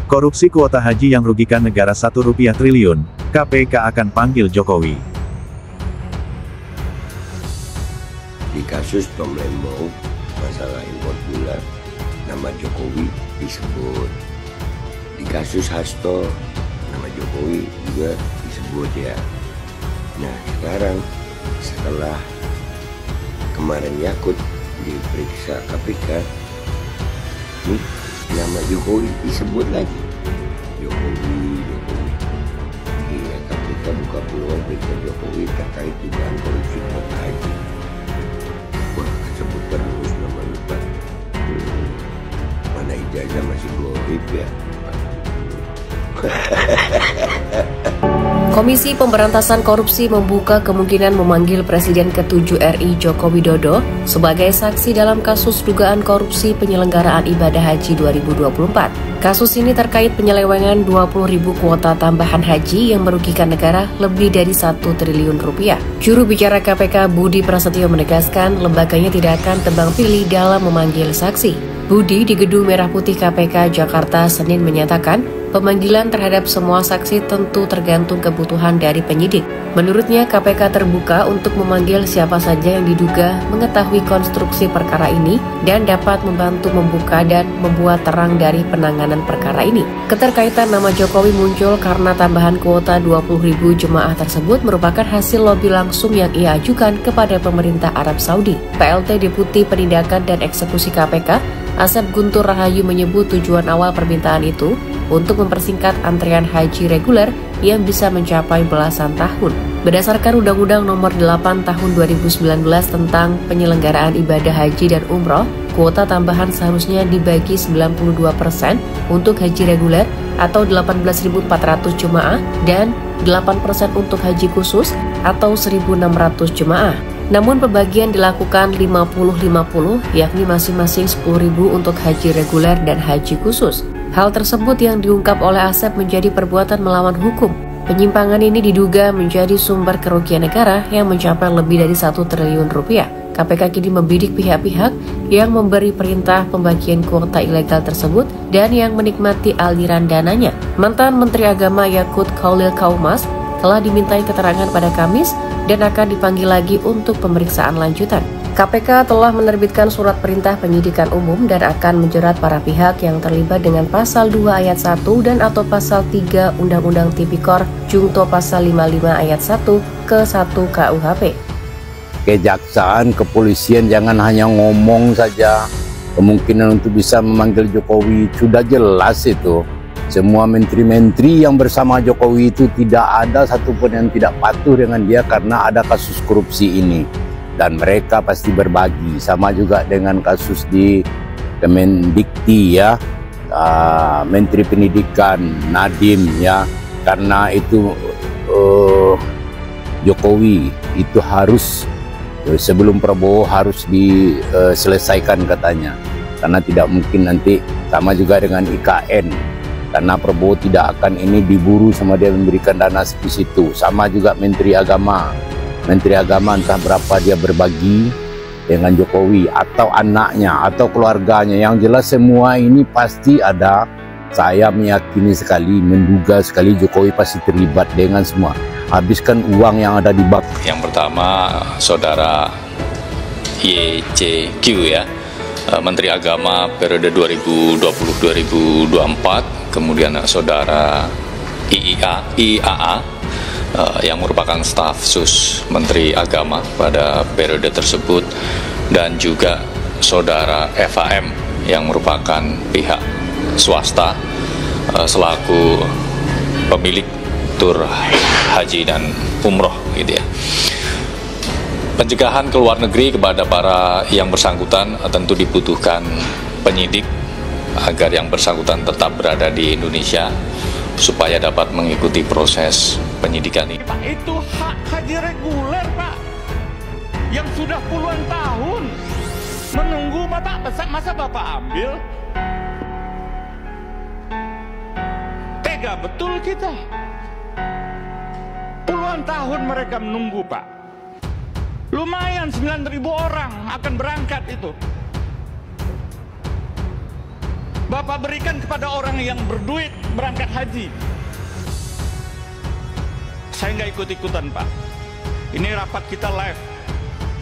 Korupsi kuota haji yang rugikan negara Rp1 triliun, KPK akan panggil Jokowi. Di kasus Palembang, masalah impor gula, nama Jokowi disebut. Di kasus Hasto, nama Jokowi juga disebut ya. Nah sekarang setelah kemarin Yakut diperiksa KPK, nih nama Jokowi disebut lagi. Jokowi. Iya, KPK buka peluang periksa Jokowi terkait dugaan korupsi kuota haji. Wah, sebut terus nama lupa. Mana ijazah masih goib ya. Komisi Pemberantasan Korupsi membuka kemungkinan memanggil Presiden ke-7 RI Joko Widodo sebagai saksi dalam kasus dugaan korupsi penyelenggaraan ibadah haji 2024. Kasus ini terkait penyelewengan 20.000 kuota tambahan haji yang merugikan negara lebih dari 1 triliun rupiah. Juru bicara KPK Budi Prasetyo menegaskan lembaganya tidak akan tebang pilih dalam memanggil saksi. Budi di Gedung Merah Putih KPK Jakarta Senin menyatakan pemanggilan terhadap semua saksi tentu tergantung kebutuhan dari penyidik. Menurutnya KPK terbuka untuk memanggil siapa saja yang diduga mengetahui konstruksi perkara ini dan dapat membantu membuka dan membuat terang dari penanganan perkara ini. Keterkaitan nama Jokowi muncul karena tambahan kuota 20.000 jemaah tersebut merupakan hasil lobi langsung yang ia ajukan kepada pemerintah Arab Saudi. PLT Deputi Penindakan dan Eksekusi KPK Asep Guntur Rahayu menyebut tujuan awal permintaan itu untuk mempersingkat antrian haji reguler yang bisa mencapai belasan tahun. Berdasarkan Undang-Undang Nomor 8 Tahun 2019 tentang penyelenggaraan ibadah haji dan umroh, kuota tambahan seharusnya dibagi 92% untuk haji reguler atau 18.400 jemaah dan 8% untuk haji khusus atau 1.600 jemaah. Namun pembagian dilakukan 50-50, yakni masing-masing 10.000 untuk haji reguler dan haji khusus. Hal tersebut yang diungkap oleh Asep menjadi perbuatan melawan hukum. Penyimpangan ini diduga menjadi sumber kerugian negara yang mencapai lebih dari 1 triliun rupiah. KPK kini membidik pihak-pihak yang memberi perintah pembagian kuota ilegal tersebut dan yang menikmati aliran dananya. Mantan Menteri Agama Yakut Khalil Kaumas telah dimintai keterangan pada Kamis dan akan dipanggil lagi untuk pemeriksaan lanjutan. KPK telah menerbitkan surat perintah penyidikan umum dan akan menjerat para pihak yang terlibat dengan pasal 2 ayat 1 dan atau pasal 3 Undang-Undang Tipikor Jungto pasal 55 ayat 1 ke 1 KUHP. Kejaksaan, kepolisian jangan hanya ngomong saja. Kemungkinan untuk bisa memanggil Jokowi sudah jelas itu. Semua menteri-menteri yang bersama Jokowi itu tidak ada satupun yang tidak patuh dengan dia karena ada kasus korupsi ini. Dan mereka pasti berbagi, sama juga dengan kasus di Kemendikti ya, Menteri Pendidikan Nadiem ya, karena itu Jokowi itu harus sebelum Prabowo harus diselesaikan katanya, karena tidak mungkin nanti sama juga dengan IKN. Karena Prabowo tidak akan ini diburu sama dia memberikan dana di situ. Sama juga Menteri Agama. Menteri Agama entah berapa dia berbagi dengan Jokowi atau anaknya atau keluarganya. Yang jelas semua ini pasti ada. Saya meyakini sekali, menduga sekali Jokowi pasti terlibat dengan semua. Habiskan uang yang ada di bank. Yang pertama Saudara YCQ ya, Menteri Agama periode 2020-2024. Kemudian Saudara IAA yang merupakan staf sus Menteri Agama pada periode tersebut, dan juga Saudara FAM yang merupakan pihak swasta selaku pemilik tur haji dan umroh gitu ya. Pencegahan ke luar negeri kepada para yang bersangkutan tentu dibutuhkan penyidik agar yang bersangkutan tetap berada di Indonesia supaya dapat mengikuti proses penyidikan ini. Pak, itu hak haji reguler, Pak, yang sudah puluhan tahun menunggu Bapak. Masa Bapak ambil? Tega betul kita. Puluhan tahun mereka menunggu, Pak. Lumayan 9.000 orang akan berangkat itu. Bapak berikan kepada orang yang berduit berangkat haji. Saya nggak ikut-ikutan, Pak. Ini rapat kita live.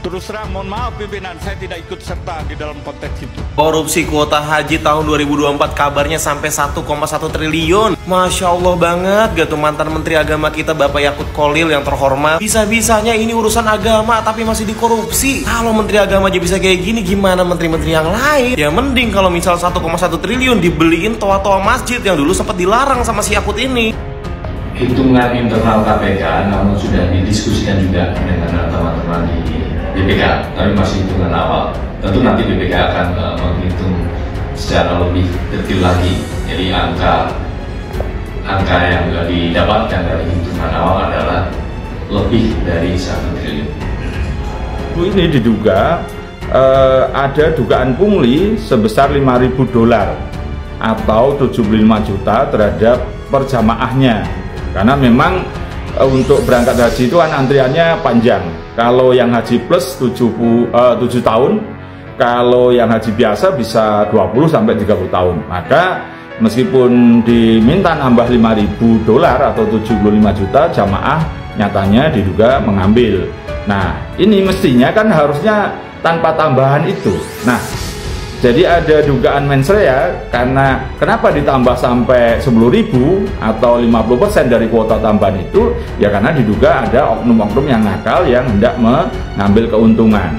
Terus terang, mohon maaf pimpinan, saya tidak ikut serta di dalam konteks itu. Korupsi kuota haji tahun 2024 kabarnya sampai 1,1 triliun. Masya Allah banget, gak tuh mantan Menteri Agama kita Bapak Yakut Kholil yang terhormat. Bisa-bisanya ini urusan agama tapi masih dikorupsi. Kalau Menteri Agama aja bisa kayak gini, gimana menteri-menteri yang lain? Ya mending kalau misal 1,1 triliun dibeliin toa-toa masjid yang dulu sempat dilarang sama si Yakut ini. Hitungan internal KPK namun sudah didiskusikan juga dengan teman-teman di BPK, tapi masih hitungan awal. Tentu nanti BPK akan menghitung secara lebih detail lagi. Jadi angka yang didapatkan dari hitungan awal adalah lebih dari 1 triliun. Ini diduga ada dugaan pungli sebesar $5.000 atau 75 juta terhadap perjamaahnya. Karena memang untuk berangkat haji itu kan antriannya panjang. Kalau yang haji plus 7 tahun, kalau yang haji biasa bisa 20 sampai 30 tahun. Maka meskipun diminta nambah $5.000 atau 75 juta, jamaah nyatanya diduga mengambil. Nah, ini mestinya kan harusnya tanpa tambahan itu. Nah, jadi ada dugaan mensrea karena kenapa ditambah sampai 10.000 atau 50% dari kuota tambahan itu, ya karena diduga ada oknum-oknum yang nakal yang hendak mengambil keuntungan.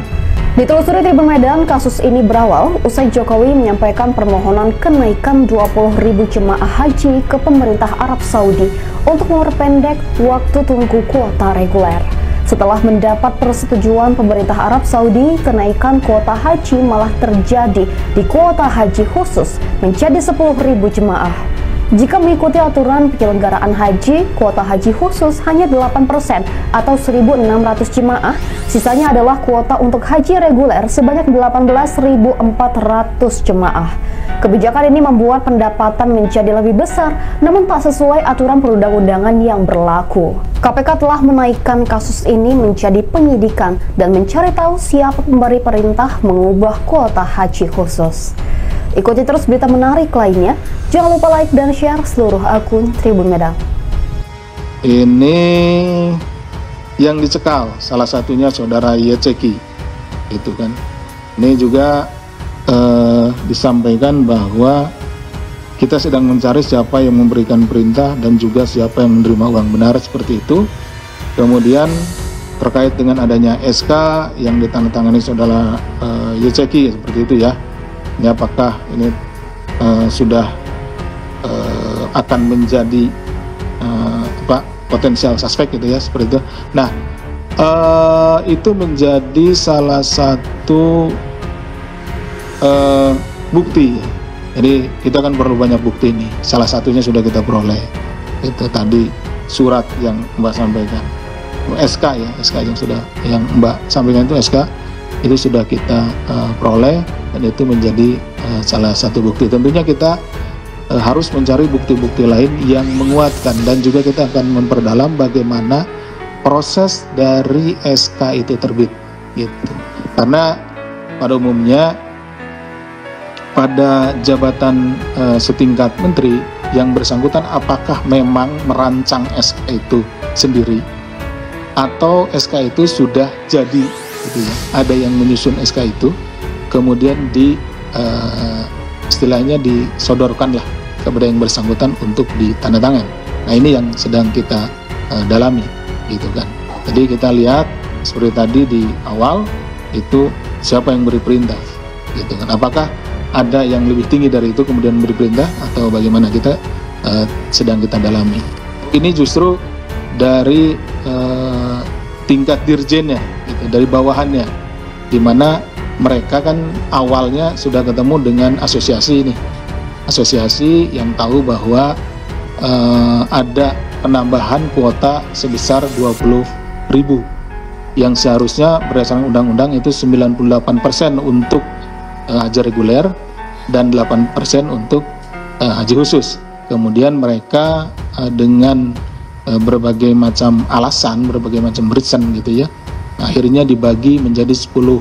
Ditelusuri Tribun Medan, kasus ini berawal usai Jokowi menyampaikan permohonan kenaikan 20.000 jemaah haji ke pemerintah Arab Saudi untuk memperpendek waktu tunggu kuota reguler. Setelah mendapat persetujuan pemerintah Arab Saudi, kenaikan kuota haji malah terjadi di kuota haji khusus menjadi 10.000 jemaah. Jika mengikuti aturan penyelenggaraan haji, kuota haji khusus hanya 8% atau 1.600 jemaah, sisanya adalah kuota untuk haji reguler sebanyak 18.400 jemaah. Kebijakan ini membuat pendapatan menjadi lebih besar, namun tak sesuai aturan perundang-undangan yang berlaku. KPK telah menaikkan kasus ini menjadi penyidikan dan mencari tahu siapa pemberi perintah mengubah kuota haji khusus. Ikuti terus berita menarik lainnya. Jangan lupa like dan share seluruh akun Tribun Medan. Ini yang dicekal, salah satunya saudara Yeceki, itu kan. Ini juga disampaikan bahwa kita sedang mencari siapa yang memberikan perintah dan juga siapa yang menerima uang benar seperti itu. Kemudian terkait dengan adanya SK yang ditandatangani saudara Yeceki seperti itu ya. Ini apakah ini sudah akan menjadi potensial suspek gitu ya, seperti itu. Nah, itu menjadi salah satu bukti. Jadi kita kan perlu banyak bukti nih. Salah satunya sudah kita peroleh. Itu tadi surat yang Mbak sampaikan. SK ya, SK yang Mbak sampaikan itu SK itu sudah kita peroleh dan itu menjadi salah satu bukti. Tentunya kita harus mencari bukti-bukti lain yang menguatkan dan juga kita akan memperdalam bagaimana proses dari SK itu terbit gitu. Karena pada umumnya pada jabatan setingkat menteri yang bersangkutan apakah memang merancang SK itu sendiri atau SK itu sudah jadi gitu ya. Ada yang menyusun SK itu kemudian istilahnya disodorkanlah kepada yang bersangkutan untuk ditandatangan. Nah, ini yang sedang kita dalami gitu kan. Jadi kita lihat seperti tadi di awal itu siapa yang beri perintah gitu kan. Apakah ada yang lebih tinggi dari itu kemudian beri perintah atau bagaimana, kita sedang kita dalami. Ini justru dari tingkat dirjennya gitu, dari bawahannya, di mana mereka kan awalnya sudah ketemu dengan asosiasi ini, asosiasi yang tahu bahwa ada penambahan kuota sebesar 20.000 yang seharusnya berdasarkan undang-undang itu 98% untuk haji reguler dan 8% untuk haji khusus. Kemudian mereka dengan berbagai macam alasan, berbagai macam reason gitu ya, akhirnya dibagi menjadi 10.000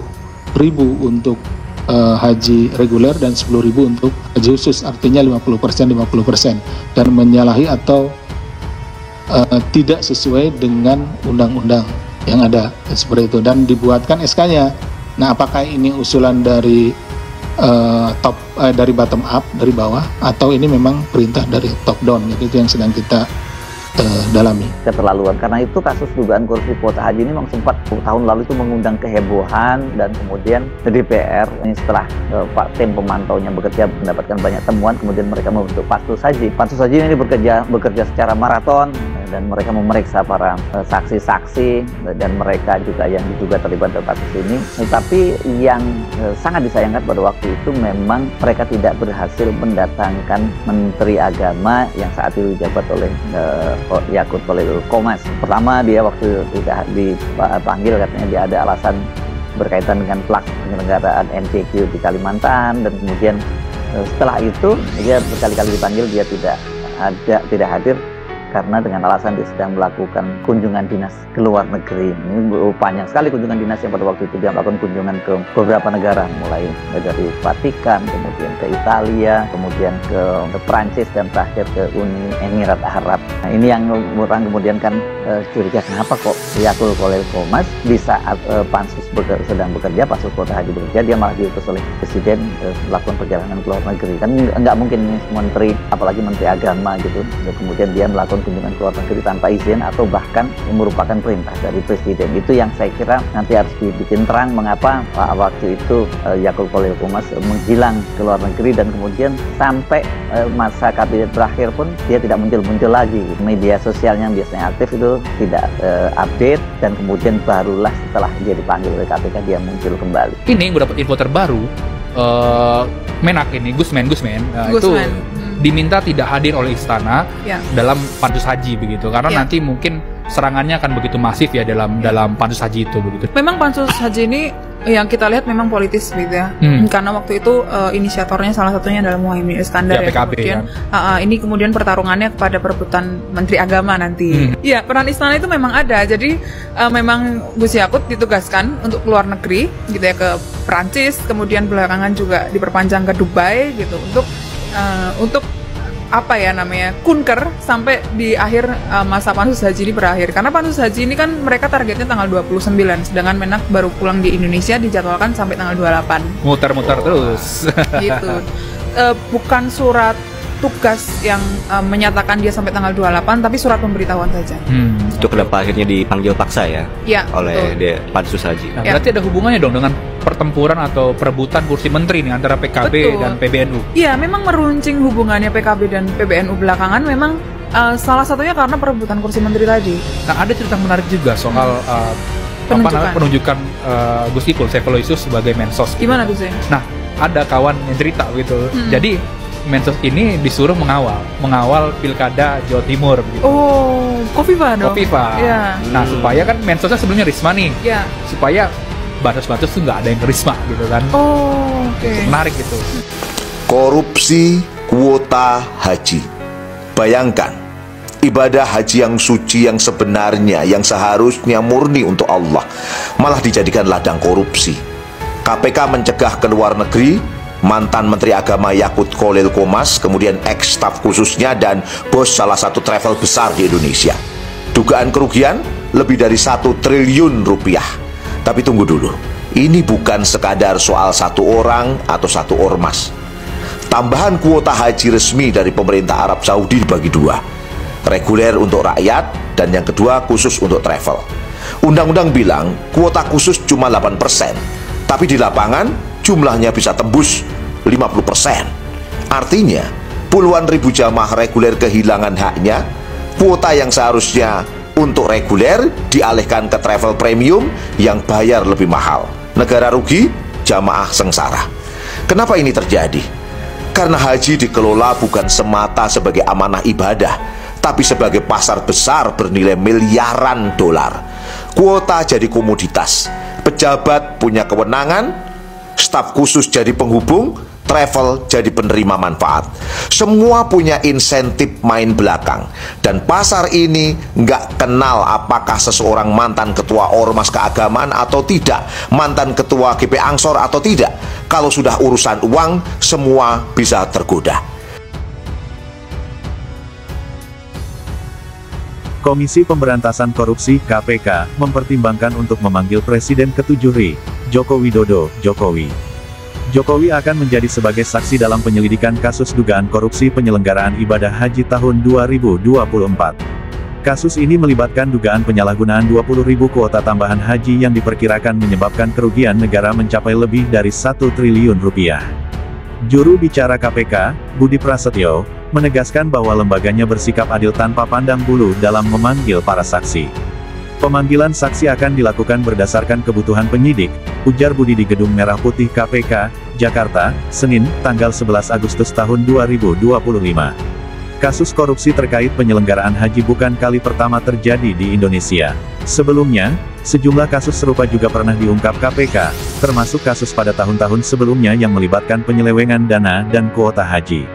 untuk haji reguler dan 10.000 untuk haji khusus, artinya 50% dan menyalahi atau tidak sesuai dengan undang-undang yang ada seperti itu dan dibuatkan SK-nya. Nah, apakah ini usulan dari dari bottom up, dari bawah, atau ini memang perintah dari top down? Itu yang sedang kita dalami. Keterlaluan, karena itu kasus dugaan korupsi kuota haji ini memang sempat tahun lalu itu mengundang kehebohan, dan kemudian DPR ini setelah Pak tim pemantaunya bekerja mendapatkan banyak temuan, kemudian mereka membentuk Pansus Haji. Pansus Haji ini bekerja secara maraton dan mereka memeriksa para saksi-saksi dan mereka juga yang diduga terlibat dalam kasus ini. Tetapi yang sangat disayangkan pada waktu itu memang mereka tidak berhasil mendatangkan Menteri Agama yang saat itu dijabat oleh Yakut Khalil Qomas. Pertama dia waktu tidak dipanggil katanya dia ada alasan berkaitan dengan penyelenggaraan NCQ di Kalimantan, dan kemudian setelah itu dia berkali-kali dipanggil, dia tidak hadir karena dengan alasan dia sedang melakukan kunjungan dinas ke luar negeri. Ini panjang sekali kunjungan dinas yang pada waktu itu dia melakukan kunjungan ke beberapa negara, mulai dari Vatikan, kemudian ke Italia, kemudian ke Prancis, dan terakhir ke Uni Emirat Arab. Nah, ini yang orang kemudian kan curiga, kenapa kok Yakut Khalil Qomas di saat Pansus sedang bekerja, Pansus Kuota Haji bekerja, dia malah diutus oleh Presiden melakukan perjalanan ke luar negeri. Kan nggak mungkin menteri, apalagi Menteri Agama gitu, kemudian dia melakukan kunjungan ke luar negeri tanpa izin atau bahkan merupakan perintah dari Presiden. Itu yang saya kira nanti harus dibikin terang mengapa waktu itu Yakut Khalil Qomas menghilang ke luar negeri, dan kemudian sampai masa kabinet berakhir pun dia tidak muncul-muncul lagi. Media sosialnya yang biasanya aktif itu tidak update, dan kemudian barulah setelah dia dipanggil oleh KPK dia muncul kembali. Ini gue dapat info terbaru, Menak ini Gusmen itu diminta tidak hadir oleh istana dalam Pansus Haji begitu, karena nanti mungkin serangannya akan begitu masif ya dalam Pansus Haji itu begitu. Memang Pansus Haji ini yang kita lihat memang politis gitu ya, karena waktu itu inisiatornya salah satunya adalah Muhaimin Iskandar ya, PKB, kemudian ini kemudian pertarungannya kepada perebutan Menteri Agama nanti. Ya, peran istana itu memang ada, jadi memang Gus Yakut ditugaskan untuk keluar negeri gitu ya, ke Prancis, kemudian belakangan juga diperpanjang ke Dubai gitu untuk apa ya namanya, kunker sampai di akhir masa Pansus Haji ini berakhir. Karena Pansus Haji ini kan mereka targetnya tanggal 29, sedangkan Menak baru pulang di Indonesia dijadwalkan sampai tanggal 28. Muter-muter terus. Gitu. Bukan surat tugas yang menyatakan dia sampai tanggal 28, tapi surat pemberitahuan saja. Itu kenapa akhirnya dipanggil paksa ya oleh Pansus Haji. Nah, berarti ada hubungannya dong dengan pertempuran atau perebutan kursi menteri nih antara PKB dan PBNU. Iya, memang meruncing hubungannya PKB dan PBNU belakangan memang salah satunya karena perebutan kursi menteri tadi. Nah, ada cerita menarik juga soal penunjukan Gus Ipul Saifullah-Yusuf sebagai Mensos. Gimana tuh sih? Nah, ada kawan yang cerita gitu. Jadi Mensos ini disuruh mengawal Pilkada Jawa Timur gitu. Oh, Kofifa dong. Kofifa. Yeah. Nah, supaya kan Mensosnya sebelumnya Risma nih. Yeah. Supaya batas-batas tuh nggak ada yang ke Risma gitu kan. Oh, oke. Menarik gitu. Korupsi kuota haji. Bayangkan, ibadah haji yang suci, yang sebenarnya, yang seharusnya murni untuk Allah, malah dijadikan ladang korupsi. KPK mencegah ke luar negeri mantan Menteri Agama Yakut Khalil Qomas, kemudian ex-staf khususnya dan bos salah satu travel besar di Indonesia. Dugaan kerugian lebih dari 1 triliun rupiah. Tapi tunggu dulu, ini bukan sekadar soal satu orang atau satu ormas. Tambahan kuota haji resmi dari pemerintah Arab Saudi dibagi 2. Reguler untuk rakyat, dan yang kedua khusus untuk travel. Undang-undang bilang kuota khusus cuma 8%, tapi di lapangan jumlahnya bisa tembus 50%. Artinya, puluhan ribu jamaah reguler kehilangan haknya. Kuota yang seharusnya untuk reguler dialihkan ke travel premium yang bayar lebih mahal. Negara rugi, jamaah sengsara. Kenapa ini terjadi? Karena haji dikelola bukan semata sebagai amanah ibadah, tapi sebagai pasar besar bernilai miliaran dolar. Kuota jadi komoditas, pejabat punya kewenangan, staf khusus jadi penghubung, travel jadi penerima manfaat. Semua punya insentif main belakang. Dan pasar ini nggak kenal apakah seseorang mantan ketua ormas keagamaan atau tidak, mantan ketua GP Ansor atau tidak. Kalau sudah urusan uang, semua bisa tergoda. Komisi Pemberantasan Korupsi (KPK) mempertimbangkan untuk memanggil Presiden ke-7 RI, Joko Widodo. Jokowi akan menjadi sebagai saksi dalam penyelidikan kasus dugaan korupsi penyelenggaraan ibadah haji tahun 2024. Kasus ini melibatkan dugaan penyalahgunaan 20.000 kuota tambahan haji yang diperkirakan menyebabkan kerugian negara mencapai lebih dari 1 triliun rupiah. Juru bicara KPK, Budi Prasetyo, menegaskan bahwa lembaganya bersikap adil tanpa pandang bulu dalam memanggil para saksi. Pemanggilan saksi akan dilakukan berdasarkan kebutuhan penyidik, ujar Budi di Gedung Merah Putih KPK, Jakarta, Senin, tanggal 11 Agustus tahun 2025. Kasus korupsi terkait penyelenggaraan haji bukan kali pertama terjadi di Indonesia. Sebelumnya, sejumlah kasus serupa juga pernah diungkap KPK, termasuk kasus pada tahun-tahun sebelumnya yang melibatkan penyelewengan dana dan kuota haji.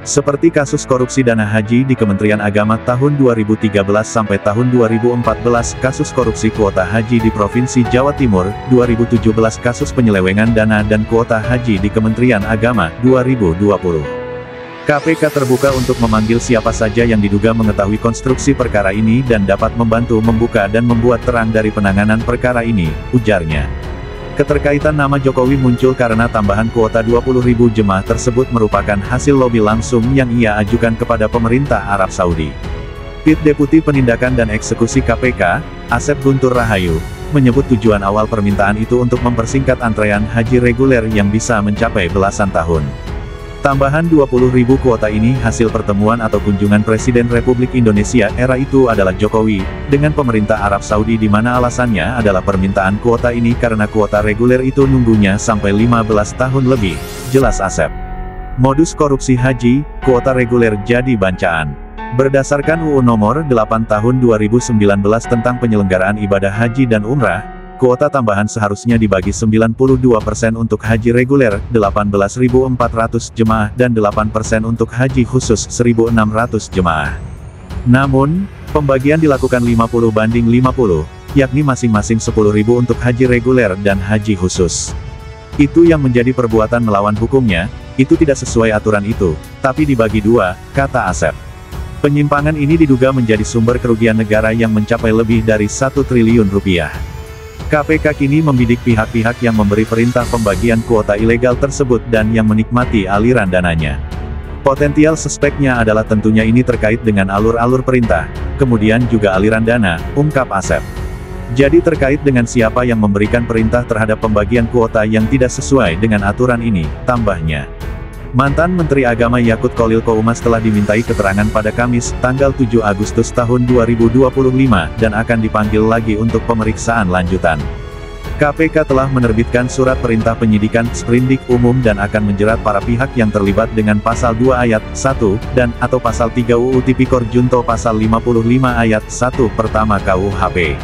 Seperti kasus korupsi dana haji di Kementerian Agama tahun 2013 sampai tahun 2014, kasus korupsi kuota haji di Provinsi Jawa Timur, 2017 kasus penyelewengan dana dan kuota haji di Kementerian Agama, 2020. KPK terbuka untuk memanggil siapa saja yang diduga mengetahui konstruksi perkara ini dan dapat membantu membuka dan membuat terang dari penanganan perkara ini, ujarnya. Keterkaitan nama Jokowi muncul karena tambahan kuota 20.000 jemaah tersebut merupakan hasil lobi langsung yang ia ajukan kepada pemerintah Arab Saudi. Pit Deputi Penindakan dan Eksekusi KPK, Asep Guntur Rahayu, menyebut tujuan awal permintaan itu untuk mempersingkat antrean haji reguler yang bisa mencapai belasan tahun. Tambahan 20.000 kuota ini hasil pertemuan atau kunjungan Presiden Republik Indonesia era itu adalah Jokowi, dengan pemerintah Arab Saudi di mana alasannya adalah permintaan kuota ini karena kuota reguler itu nunggunya sampai 15 tahun lebih, jelas Asep. Modus korupsi haji, kuota reguler jadi bancaan. Berdasarkan UU Nomor 8 Tahun 2019 tentang penyelenggaraan ibadah haji dan umrah, kuota tambahan seharusnya dibagi 92% untuk haji reguler, 18.400 jemaah, dan 8% untuk haji khusus, 1.600 jemaah. Namun, pembagian dilakukan 50/50, yakni masing-masing 10.000 untuk haji reguler dan haji khusus. Itu yang menjadi perbuatan melawan hukumnya, itu tidak sesuai aturan itu, tapi dibagi dua, kata Asep. Penyimpangan ini diduga menjadi sumber kerugian negara yang mencapai lebih dari 1 triliun rupiah. KPK kini membidik pihak-pihak yang memberi perintah pembagian kuota ilegal tersebut dan yang menikmati aliran dananya. Potensial suspeknya adalah tentunya ini terkait dengan alur-alur perintah, kemudian juga aliran dana, ungkap Asep. Jadi terkait dengan siapa yang memberikan perintah terhadap pembagian kuota yang tidak sesuai dengan aturan ini, tambahnya. Mantan Menteri Agama Yakut Kholil Qoumas telah dimintai keterangan pada Kamis, tanggal 7 Agustus tahun 2025, dan akan dipanggil lagi untuk pemeriksaan lanjutan. KPK telah menerbitkan surat perintah penyidikan sprindik umum dan akan menjerat para pihak yang terlibat dengan pasal 2 ayat 1, dan atau pasal 3 UU Tipikor Junto pasal 55 ayat 1 pertama KUHP.